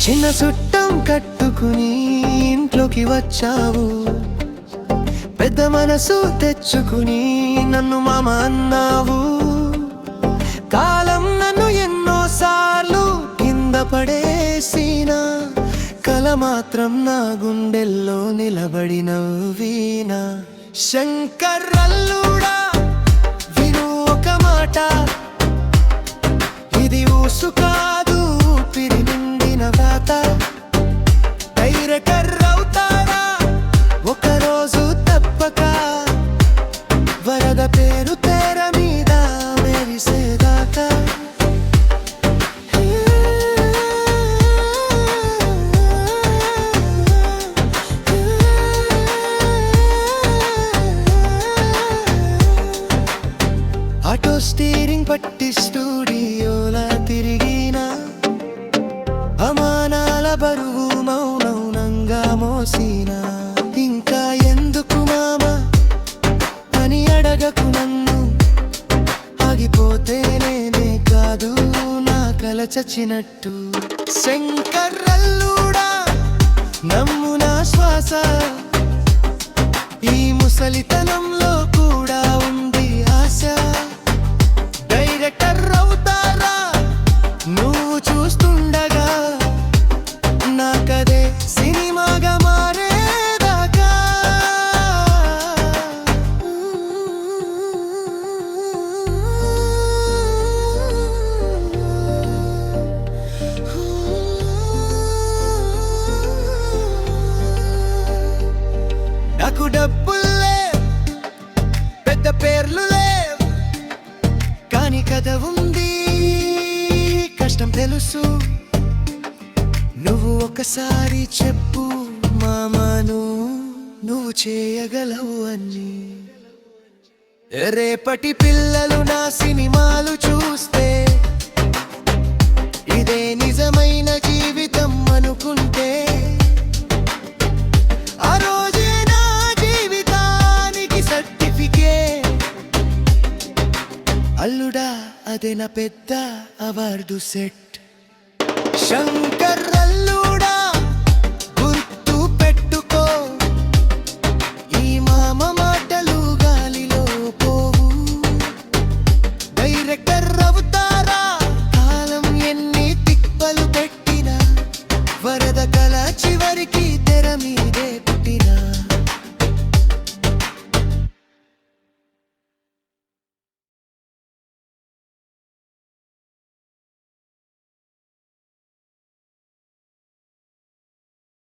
చిన్న చుట్టం కట్టుకుని ఇంట్లోకి వచ్చావు, పెద్ద మనసు తెచ్చుకుని నన్ను మామ అన్నావు. కాలం నన్ను ఎన్నోసార్లు కింద పడేసిన కల మాత్రం నా గుండెల్లో నిలబడి నవ్వినా. శంకర్ అల్లుడా విను ఒక మాట, ఇది ఊసు కాదు ఊపిరి నిండిన వ్రాత. డైరెక్టర్ అవుతారా ఒకరోజు తప్పక, వరద పేరు తెర మీద మెరిసేదాకా. ఆటో స్టీరింగ్ పట్టి స్టూడియోలా తిరిగినా, అమానాల బరువు మౌనంగా మోసినా. ఇంకా ఎందుకు మామా అని అడగకు నన్ను, ఆగిపోతే నేనే కాదు నా కల చచ్చినట్టు. శంకర్ అల్లుడా నమ్ము నా శ్వాస, ఈ ముసలితనంలో కూడా ఉంది ఆశ. డైరెక్టర్ అవుతారా నువ్వు చూస్తుండగా, నాకదే సినిమాగా మారేదాకా. నాకు డబ్బుల్లే పెద్ద పేర్లు లేవు, కానీ కథ ఉంది కష్టం తెలుసు. నువ్వు ఒకసారి చెప్పు మామను, నువ్వు చేయగలవు అని. రేపటి పిల్లలు నా సినిమాలు చూస్తే ఇదే నిజమైన జీవితం అనుకుంటే, ఆ రోజే నా జీవితానికి సర్టిఫికేట్. అల్లుడా అదే నా పెద్ద అవార్డు సెట్. శంకర్